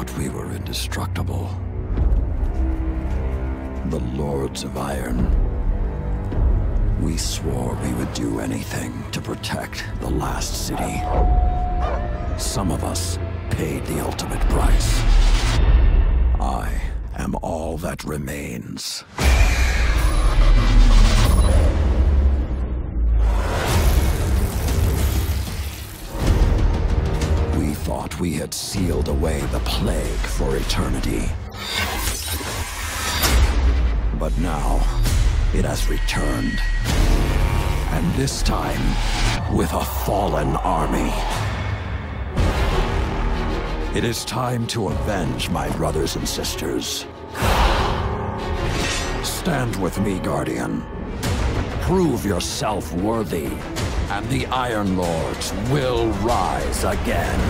thought we were indestructible. The Lords of Iron. We swore we would do anything to protect the last city. Some of us paid the ultimate price. I am all that remains. We thought we had sealed away the plague for eternity. But now, it has returned. And this time, with a fallen army. It is time to avenge my brothers and sisters. Stand with me, Guardian. Prove yourself worthy, and the Iron Lords will rise again.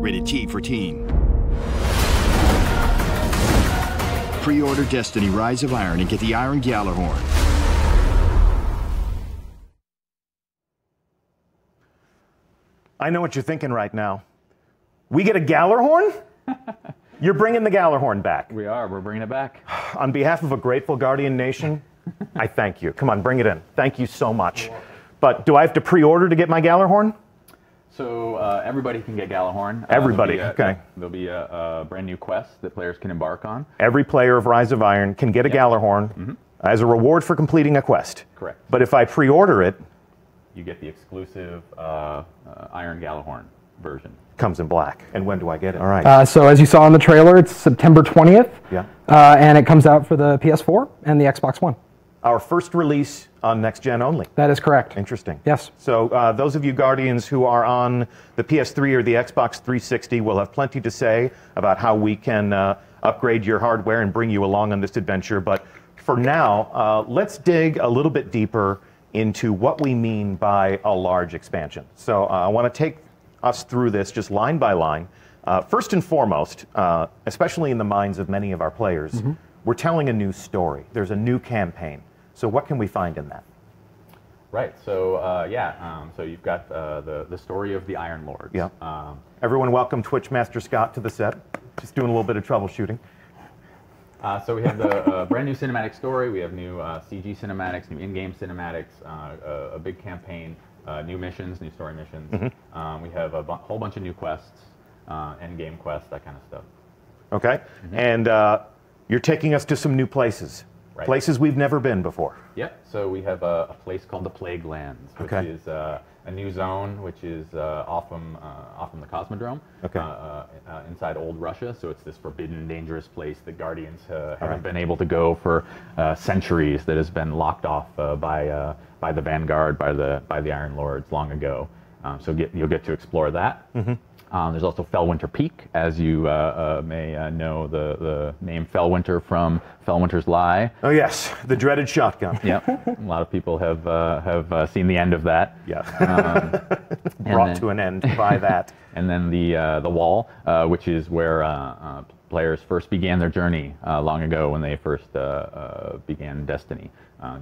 Rated T for Teen. Pre-order Destiny Rise of Iron and get the Iron Gjallarhorn. I know what you're thinking right now. We get a Gjallarhorn? You're bringing the Gjallarhorn back. We are. We're bringing it back. On behalf of a grateful Guardian Nation, I thank you. Come on, bring it in. Thank you so much. But do I have to pre-order to get my Gjallarhorn? So everybody can get Gjallarhorn. Everybody, okay. There'll be a brand new quest that players can embark on. Every player of Rise of Iron can get a Gjallarhorn as a reward for completing a quest. Correct. But if I pre-order it, you get the exclusive Iron Gjallarhorn version. Comes in black. And when do I get it? All right. So as you saw in the trailer, it's September 20th. Yeah. And it comes out for the PS4 and the Xbox One. Our first release on next gen only. That is correct. Interesting. Yes. So those of you Guardians who are on the PS3 or the Xbox 360 will have plenty to say about how we can upgrade your hardware and bring you along on this adventure. But for now, let's dig a little bit deeper into what we mean by a large expansion. So I want to take us through this just line by line. First and foremost, especially in the minds of many of our players, we're telling a new story. There's a new campaign. So what can we find in that? Right. So so you've got the story of the Iron Lords. Yeah. Everyone, welcome Twitch Master Scott to the set. Just doing a little bit of troubleshooting. So we have the brand new cinematic story. We have new CG cinematics, new in-game cinematics, a big campaign, new missions, new story missions. We have a whole bunch of new quests, end-game quests, that kind of stuff. Okay. And you're taking us to some new places. Right. Places we've never been before. Yep. So we have a place called the Plague Lands, which is a new zone, which is off from the Cosmodrome, inside old Russia. So it's this forbidden, dangerous place that Guardians haven't been able to go for centuries. That has been locked off by the Vanguard, by the Iron Lords long ago. So you'll get to explore that. There's also Fellwinter Peak, as you may know the name Fellwinter from Fellwinter's Lie. Oh yes, the dreaded shotgun. Yep, a lot of people have seen the end of that. Yeah, brought to an end by that. And then the Wall, which is where players first began their journey long ago when they first began Destiny.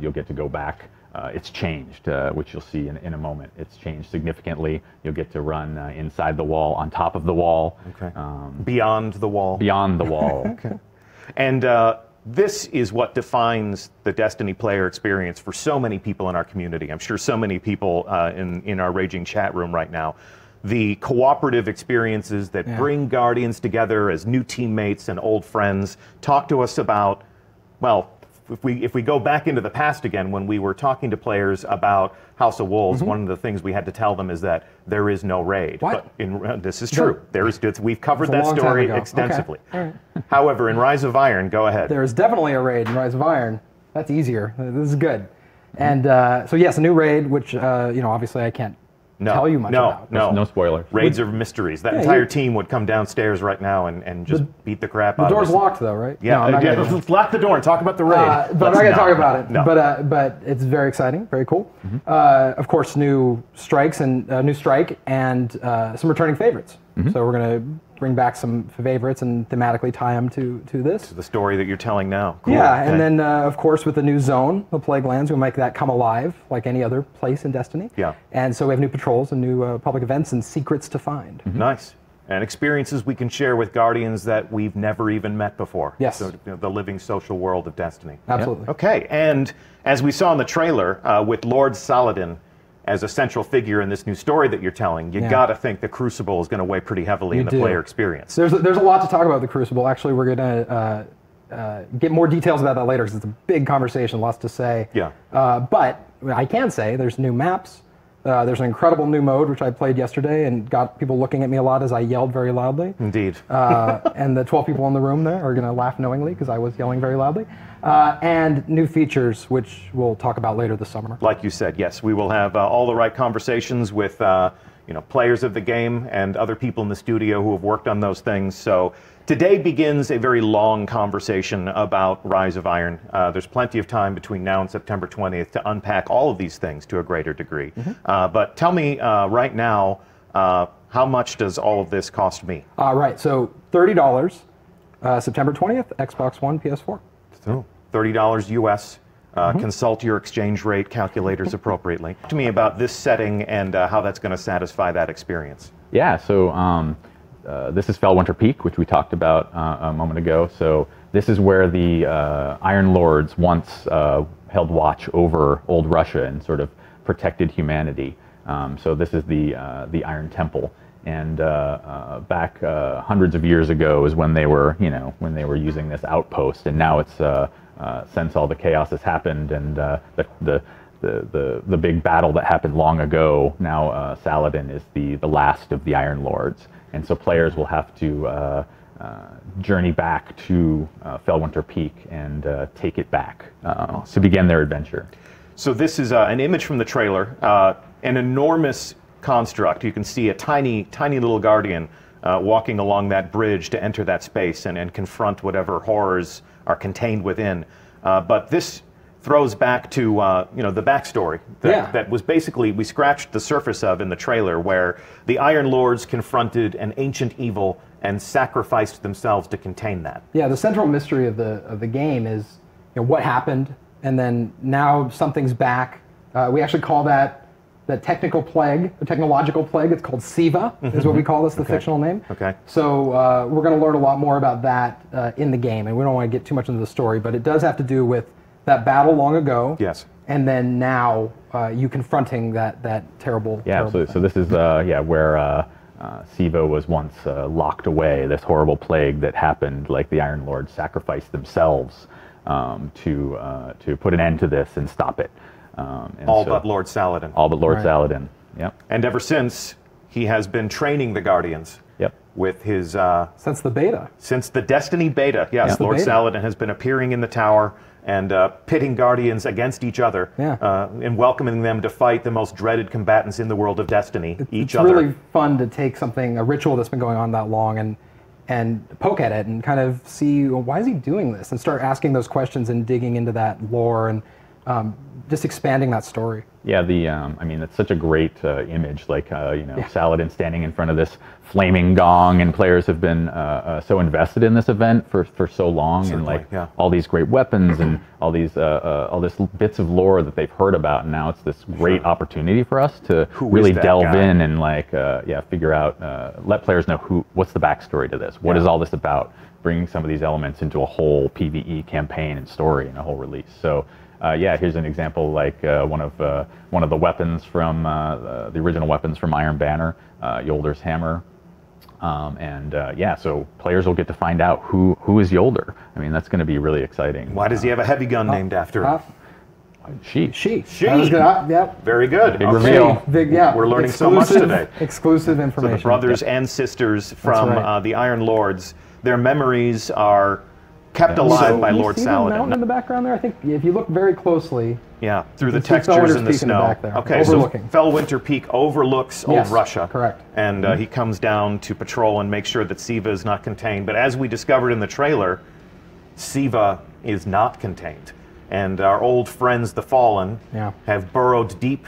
You'll get to go back. It's changed, which you'll see in a moment. It's changed significantly. You'll get to run inside the wall, on top of the wall. Okay. Beyond the wall. Beyond the wall. Okay. And this is what defines the Destiny player experience for so many people in our community. I'm sure so many people in our raging chat room right now. The cooperative experiences that bring Guardians together as new teammates and old friends. Talk to us about, well, if we go back into the past again, when we were talking to players about House of Wolves, one of the things we had to tell them is that there is no raid. What? But this is true. We've covered that story extensively. Okay. All right. However, in Rise of Iron, go ahead. There is definitely a raid in Rise of Iron. That's easier. This is good. And so yes, a new raid, which obviously I can't tell you much about. No spoilers. Raids are mysteries. That entire team would come downstairs right now and just beat the crap out of us. The door's locked, though, right? Yeah, let's lock the door and talk about the raid. But I'm not going to talk about it. No. But it's very exciting, very cool. Of course, new strikes and new strike and some returning favorites. So we're going to bring back some favorites and thematically tie them to this. The story that you're telling now. Cool. Yeah, and then of course with the new zone, the Plague Lands, we'll make that come alive like any other place in Destiny. Yeah. And so we have new patrols and new public events and secrets to find. Nice. And experiences we can share with Guardians that we've never even met before. Yes. So, the living social world of Destiny. Absolutely. Okay, and as we saw in the trailer, with Lord Saladin as a central figure in this new story that you're telling, you got to think the Crucible is going to weigh pretty heavily in the player experience. There's a lot to talk about the Crucible. Actually, we're going to get more details about that later because it's a big conversation, lots to say. Yeah. But I can say there's new maps. There's an incredible new mode, which I played yesterday and got people looking at me a lot as I yelled very loudly. Indeed. And the 12 people in the room there are going to laugh knowingly because I was yelling very loudly. And new features, which we'll talk about later this summer. Like you said, yes, we will have all the right conversations with players of the game and other people in the studio who have worked on those things. So today begins a very long conversation about Rise of Iron. There's plenty of time between now and September 20th to unpack all of these things to a greater degree. But tell me right now, how much does all of this cost me? Right, so $30, September 20th, Xbox One, PS4. So $30 US. Consult your exchange rate calculators appropriately. Talk to me about this setting and how that's going to satisfy that experience. Yeah, so this is Felwinter Peak, which we talked about a moment ago. So this is where the Iron Lords once held watch over old Russia and sort of protected humanity. So this is the Iron Temple. And back hundreds of years ago is when they were, using this outpost, and now it's since all the chaos has happened and the big battle that happened long ago. Now Saladin is the last of the Iron Lords, and so players will have to journey back to Felwinter Peak and take it back to begin their adventure. So this is an image from the trailer, an enormous construct. You can see a tiny little Guardian walking along that bridge to enter that space and confront whatever horrors are contained within. But this throws back to the backstory that was basically we scratched the surface of in the trailer, where the Iron Lords confronted an ancient evil and sacrificed themselves to contain that. Yeah, the central mystery of the game is what happened, and then now something's back. We actually call that the technical plague, the technological plague. It's called Siva, is what we call this, the fictional name. Okay. So we're going to learn a lot more about that in the game, and we don't want to get too much into the story, but it does have to do with that battle long ago. Yes. And then now you confronting that terrible. Yeah, terrible so this is where Siva was once locked away. This horrible plague that happened, like the Iron Lords sacrificed themselves to put an end to this and stop it. But Lord Saladin. All but Lord Saladin. Yep. And ever since, he has been training the Guardians. Yep. With his since the beta. Since the Destiny beta, yes. Yep. Lord Saladin has been appearing in the tower and pitting Guardians against each other, and welcoming them to fight the most dreaded combatants in the world of Destiny, each other. It's really fun to take a ritual that's been going on that long and poke at it and kind of see, well, why is he doing this? And start asking those questions and digging into that lore and just expanding that story. Yeah, it's such a great image, Saladin standing in front of this flaming gong, and players have been so invested in this event for so long. Certainly, and all these great weapons and all this bits of lore that they've heard about, and now it's this great opportunity for us to really delve in and figure out, let players know what's the backstory to this, what is all this about, bringing some of these elements into a whole PvE campaign and story and a whole release. So. Here's an example, one of the weapons from the original weapons from Iron Banner, Yolder's hammer, so players will get to find out who is Yolder. I mean, that's going to be really exciting. Why does he have a heavy gun named after him? She. That was good. Yep. Very good. Big reveal. We're learning so much today. Exclusive information. So the brothers and sisters from the Iron Lords, their memories are kept alive by You Lord see the mountain in Saladin. the background there? I think if you look very closely. Yeah, through the You can see textures in the Fellwinter's Peak in the snow. back there, Okay, overlooking. so Fellwinter Peak overlooks old Yes, Russia. correct. And he comes down to patrol and make sure that Siva is not contained. But as we discovered in the trailer, Siva is not contained. And our old friends, the Fallen, have burrowed deep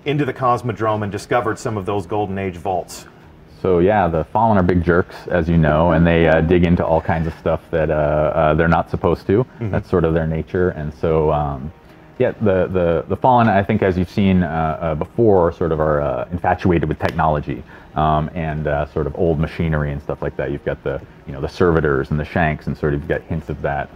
into the Cosmodrome and discovered some of those Golden Age vaults. So yeah, the Fallen are big jerks, as you know, and they dig into all kinds of stuff that they're not supposed to. That's sort of their nature, and so yeah, the Fallen, I think, as you've seen before, sort of are infatuated with technology and sort of old machinery and stuff like that. You've got the the servitors and the shanks, and sort of you've got hints of that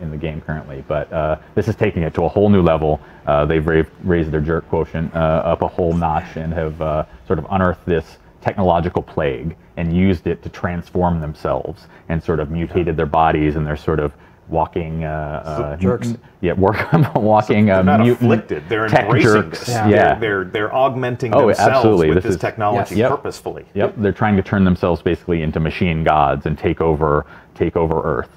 in the game currently. But this is taking it to a whole new level. They've raised their jerk quotient up a whole notch and have sort of unearthed this technological plague and used it to transform themselves and sort of mutated their bodies, and they're sort of walking jerks. walking they're not mutant afflicted, they're tech embracing jerks. this. Yeah. They're augmenting Oh, themselves absolutely. with This this is- technology Yes. purposefully. Yep, they're trying to turn themselves basically into machine gods and take over Earth,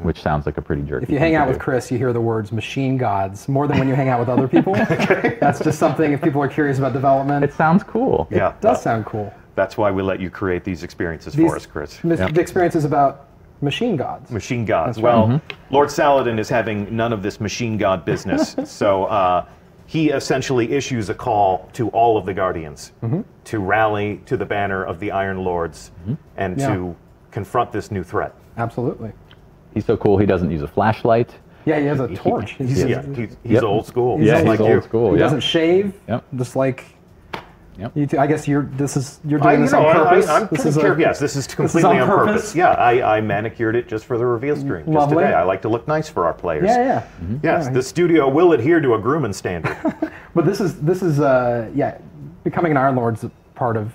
which sounds like a pretty jerky If you thing hang to out do. with Chris, you hear the words machine gods more than when you hang out with other people. That's just something, if people are curious about development, It sounds cool. Yeah, it does sound cool. that's why we let you create these experiences These for us, Chris. The experience is about machine gods. Machine gods. That's right. Well, Lord Saladin is having none of this machine god business. So he essentially issues a call to all of the Guardians to rally to the banner of the Iron Lords and to confront this new threat. Absolutely. He's so cool. He doesn't use a flashlight. Yeah, he has a torch. He's Yep. old school. He's Yeah, just he's like you. old school. He Yep. doesn't shave. Yep. Just like Yep. you two. I guess you're doing I, this on purpose. I'm This pretty is careful. Yes, this is completely on purpose. Yeah, I manicured it just for the reveal screen. Just Lovely. today. I like to look nice for our players. Yeah. Yes, Yeah. the studio will adhere to a grooming standard. But this is becoming an Iron Lord's part of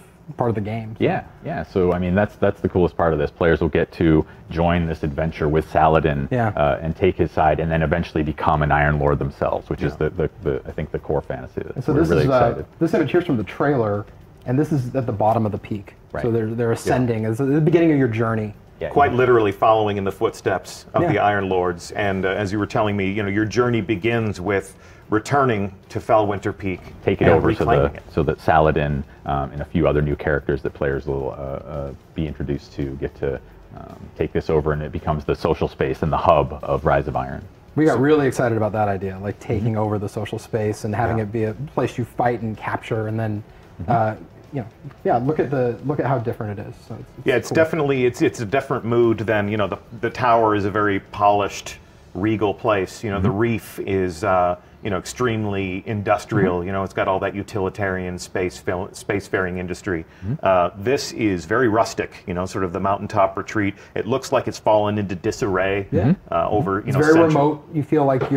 the game. Yeah. So I mean, that's the coolest part of this. Players will get to join this adventure with Saladin and take his side, and then eventually become an Iron Lord themselves, which is the I think the core fantasy of this. So We're this really is excited. this image here's from the trailer, and this is at the bottom of the peak. Right. So they're ascending. It's the beginning of your journey. Yeah, Quite literally following in the footsteps of the Yeah. Iron Lords. And as you were telling me, your journey begins with returning to Fellwinter Peak. take it and over reclaiming it. so that Saladin and a few other new characters that players will be introduced to get to take this over, and it becomes the social space and the hub of Rise of Iron. We got really excited about that idea, like taking over the social space and having it be a place you fight and capture, and then look at how different it is. So It's cool. definitely it's a different mood than the tower is a very polished, regal place. The reef is extremely industrial. It's got all that utilitarian spacefaring industry. This is very rustic. Sort of the mountaintop retreat. It looks like it's fallen into disarray over It's very centuries. remote. You feel like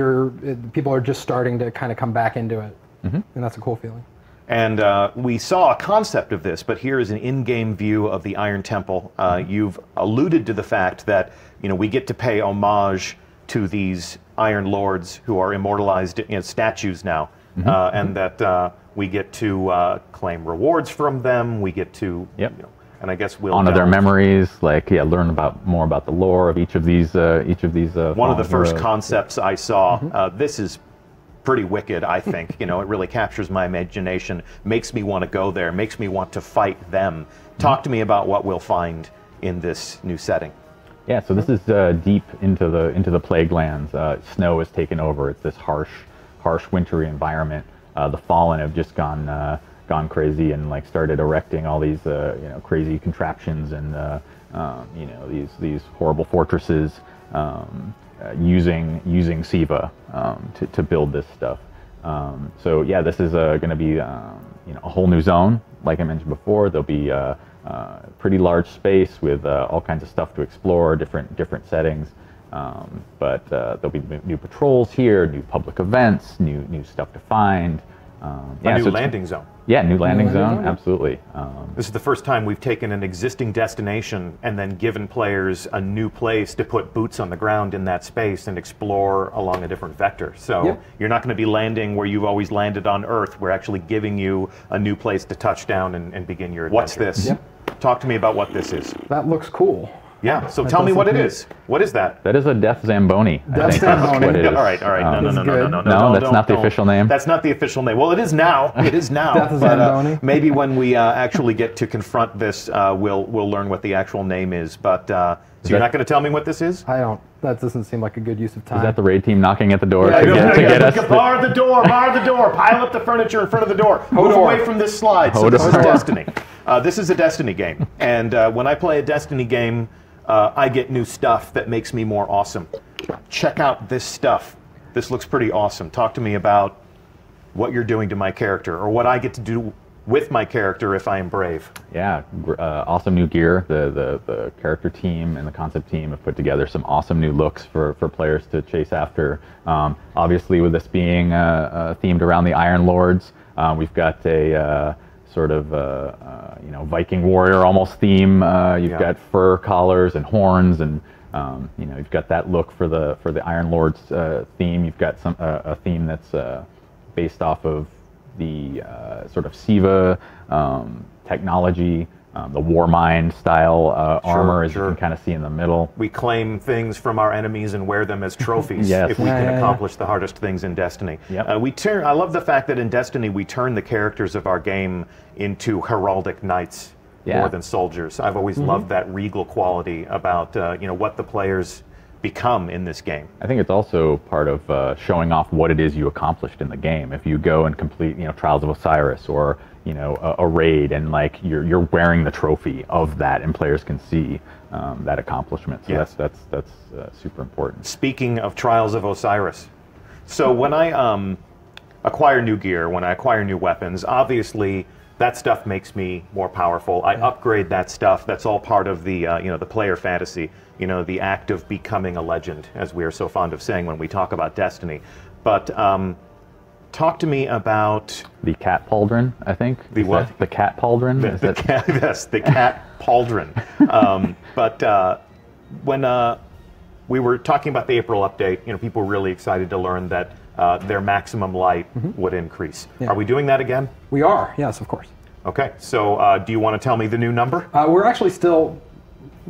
people are just starting to kind of come back into it, and that's a cool feeling. And we saw a concept of this, but here is an in-game view of the Iron Temple. You've alluded to the fact that we get to pay homage to these Iron Lords who are immortalized in statues now, and that we get to claim rewards from them. We get to, and I guess we'll Honor their delve. memories, learn more about the lore of each of these. One of the first heroes. concepts I saw. This is pretty wicked, I think. It really captures my imagination, makes me want to go there, makes me want to fight them. Talk to me about what we'll find in this new setting. Yeah, so this is deep into the Plague Lands. Snow has taken over. It's this harsh, wintry environment. The Fallen have just gone crazy and started erecting all these crazy contraptions and these horrible fortresses. Using Siva to build this stuff. So yeah, this is going to be a whole new zone. Like I mentioned before, there'll be a pretty large space with all kinds of stuff to explore, different settings. But there'll be new patrols here, new public events, new stuff to find. A new landing zone. Yeah, new landing landing zone, zone? absolutely. This is the first time we've taken an existing destination and then given players a new place to put boots on the ground in that space and explore along a different vector. So you're not going to be landing where you've always landed on Earth. We're actually giving you a new place to touch down and begin your adventure. What's this? Talk to me about what this is. That looks cool. Yeah. So tell me what it is. What is that? That is a Death Zamboni. Death I think Zamboni. That's what it is. All right. No. No, that's not the official name. That's not the official name. Well, it is now. It is now. Death Zamboni. Maybe when we actually get to confront this, we'll learn what the actual name is. But so you're not going to tell me what this is? I don't. That doesn't seem like a good use of time. Is that the raid team knocking at the door Yeah, to get us? Bar the door. Pile up the furniture in front of the door. Move away from this slide. So this is Destiny. This is a Destiny game, and when I play a Destiny game, I get new stuff that makes me more awesome. Check out this stuff. This looks pretty awesome. Talk to me about what you're doing to my character, or what I get to do with my character if I am brave. Yeah, awesome new gear. The character team and the concept team have put together some awesome new looks for players to chase after. Obviously, with this being themed around the Iron Lords, we've got a sort of Viking warrior almost theme. You've got fur collars and horns, and you've got that look for the Iron Lords theme. You've got a theme that's based off of the sort of Siva technology, the Warmind style armor, as you can kind of see in the middle. We claim things from our enemies and wear them as trophies if we can accomplish the hardest things in Destiny. Yep. I love the fact that in Destiny we turn the characters of our game into heraldic knights more than soldiers. I've always loved that regal quality about what the players become in this game. I think it's also part of showing off what it is you accomplished in the game. If you go and complete, Trials of Osiris or a raid, and like you're wearing the trophy of that, and players can see that accomplishment. So that's super important. Speaking of Trials of Osiris, so when I acquire new gear, when I acquire new weapons, obviously that stuff makes me more powerful. I upgrade that stuff. That's all part of the the player fantasy. The act of becoming a legend, as we are so fond of saying when we talk about Destiny. But talk to me about the cat pauldron. I think the what? The cat pauldron. The cat pauldron. But when we were talking about the April update, people were really excited to learn that their maximum light would increase. Are we doing that again? We are. Yes, of course. Okay. So do you want to tell me the new number? We're actually still.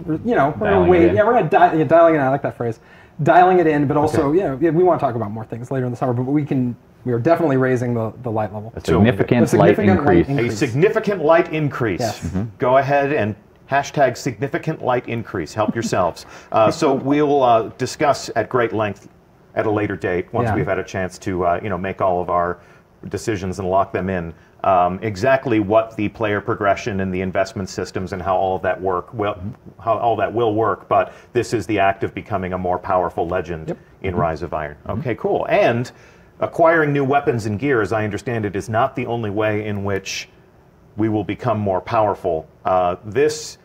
We're gonna wait. Yeah, we're gonna dialing it in. I like that phrase, dialing it in. But also, we want to talk about more things later in the summer. But we are definitely raising the light level. A significant light increase. A significant light increase. Yes. Go ahead and hashtag significant light increase. Help yourselves. So we'll discuss at great length at a later date once we've had a chance to make all of our decisions and lock them in. Exactly what the player progression and the investment systems and how all of that will work, but this is the act of becoming a more powerful legend in Rise of Iron. Okay, cool. And acquiring new weapons and gear, as I understand it, is not the only way in which we will become more powerful. This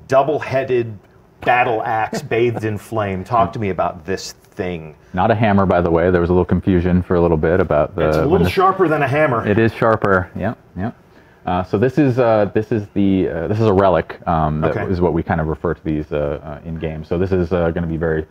double-headed battle axe bathed in flame. Talk to me about this thing. Not a hammer, by the way. There was a little confusion for a little bit about the. It's a little sharper than a hammer. It is sharper. Yep. So this is a relic. That is what we kind of refer to these in game. So this is going to be very.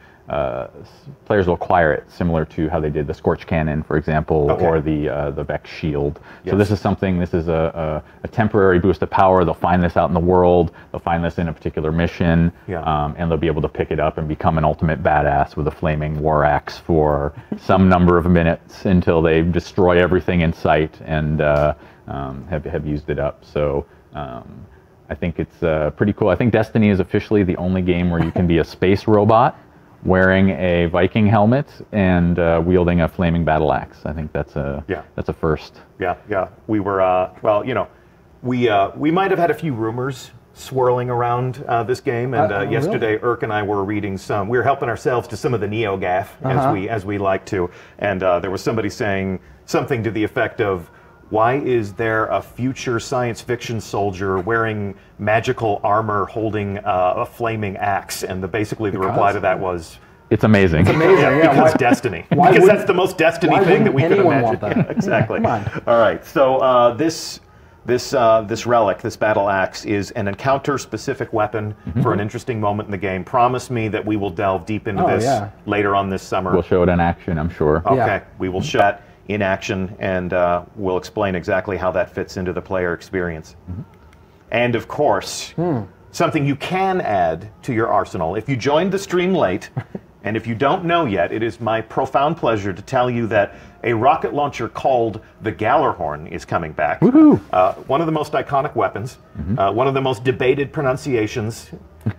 Players will acquire it similar to how they did the Scorch Cannon, for example, or the Vex Shield. So this is something. This is a temporary boost of power. They'll find this out in the world. They'll find this in a particular mission, and they'll be able to pick it up and become an ultimate badass with a flaming war axe for some number of minutes until they destroy everything in sight and have used it up. So. I think it's pretty cool. I think Destiny is officially the only game where you can be a space robot wearing a Viking helmet and wielding a flaming battle axe. I think that's a first. Yeah. We were we might have had a few rumors swirling around this game, and yesterday really? Irk and I were reading some. We were helping ourselves to some of the NeoGAF as we like to, and there was somebody saying something to the effect of, why is there a future science fiction soldier wearing magical armor holding a flaming axe? And basically the reply to that was, it's amazing. It's amazing, yeah. Because Destiny. Because that's the most Destiny thing that we could imagine. Want that? Yeah, exactly. Yeah, come on. All right. So this relic, this battle axe, is an encounter-specific weapon for an interesting moment in the game. Promise me that we will delve deep into this later on this summer. We'll show it in action, I'm sure. Okay. We will show it in action, and we'll explain exactly how that fits into the player experience. And of course, something you can add to your arsenal. If you joined the stream late, and if you don't know yet, it is my profound pleasure to tell you that a rocket launcher called the Gallarhorn is coming back. Woohoo! One of the most iconic weapons, one of the most debated pronunciations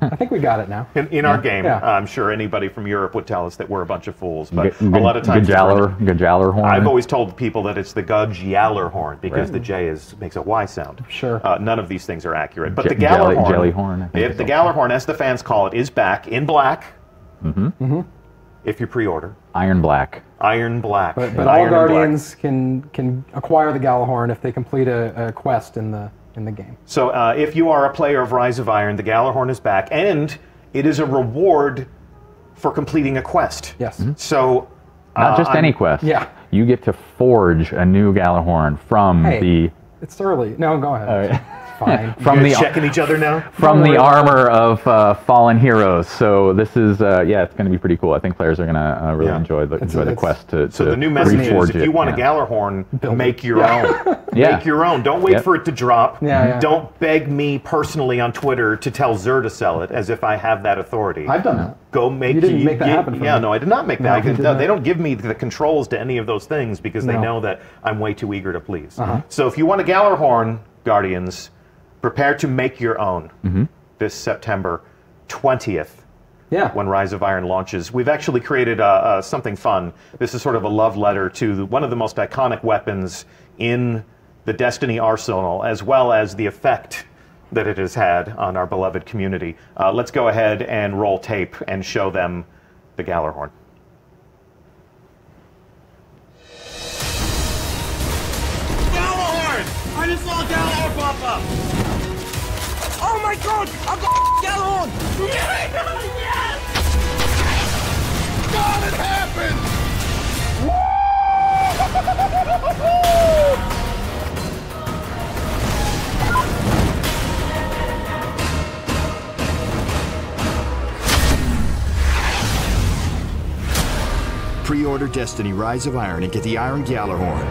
I think we got it now. in our game. Yeah. I'm sure anybody from Europe would tell us that we're a bunch of fools, but a lot of times Gallarhorn. I've always told people that it's the Gallarhorn because the J makes a Y sound. Sure. None of these things are accurate, but the Gallarhorn, Jellyhorn. the Gallarhorn, as the fans call it, is back in black. If you pre-order. Iron black. Iron black. But Iron all and Guardians can acquire the Gallarhorn if they complete a quest in the game. So if you are a player of Rise of Iron, the Gallarhorn is back, and it is a reward for completing a quest. Yes. So Not just any quest. Yeah. You get to forge a new Gallarhorn from the... It's early. No, go ahead. It's fine. From you the guys checking each other now? From the armor of fallen heroes. So this is, yeah, it's going to be pretty cool. I think players are going to really enjoy the quest to So the new message is, reforge if you want a Gallarhorn, make your own. Make your own. Don't wait for it to drop. Don't beg me personally on Twitter to tell Xur to sell it, as if I have that authority. I've done that. Go make. You didn't make that happen for me. No, I did not make that. No, They don't give me the controls to any of those things because they know that I'm way too eager to please. So if you want a Gallarhorn, Guardians, prepare to make your own this September 20th. Yeah. When Rise of Iron launches. We've actually created something fun. This is sort of a love letter to one of the most iconic weapons in the Destiny arsenal, as well as the effect that it has had on our beloved community. Let's go ahead and roll tape and show them the Gallarhorn. Gallarhorn! I just saw Gallarhorn pop up! Oh my god! I've got Gallarhorn! Yes! God, it happened! Pre-order Destiny Rise of Iron and get the Iron Gallarhorn.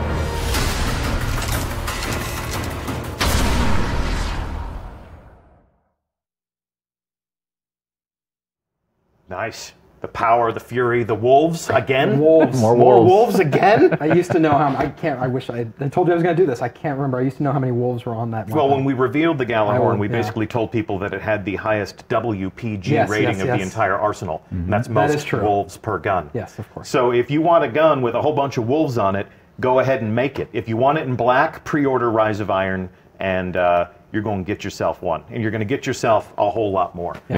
Nice. The power, the fury, the wolves again. Wolves. More wolves again. I used to know how. I told you I was going to do this. I can't remember. I used to know how many wolves were on that. Well, when we revealed the Gallarhorn, we yeah. basically told people that it had the highest WPG Yes, rating yes, of yes. the entire arsenal. And that's That most is true. wolves per gun. Yes, of course. So if you want a gun with a whole bunch of wolves on it, go ahead and make it. If you want it in black, pre-order Rise of Iron, and you're going to get yourself one. And you're going to get yourself a whole lot more. Yeah.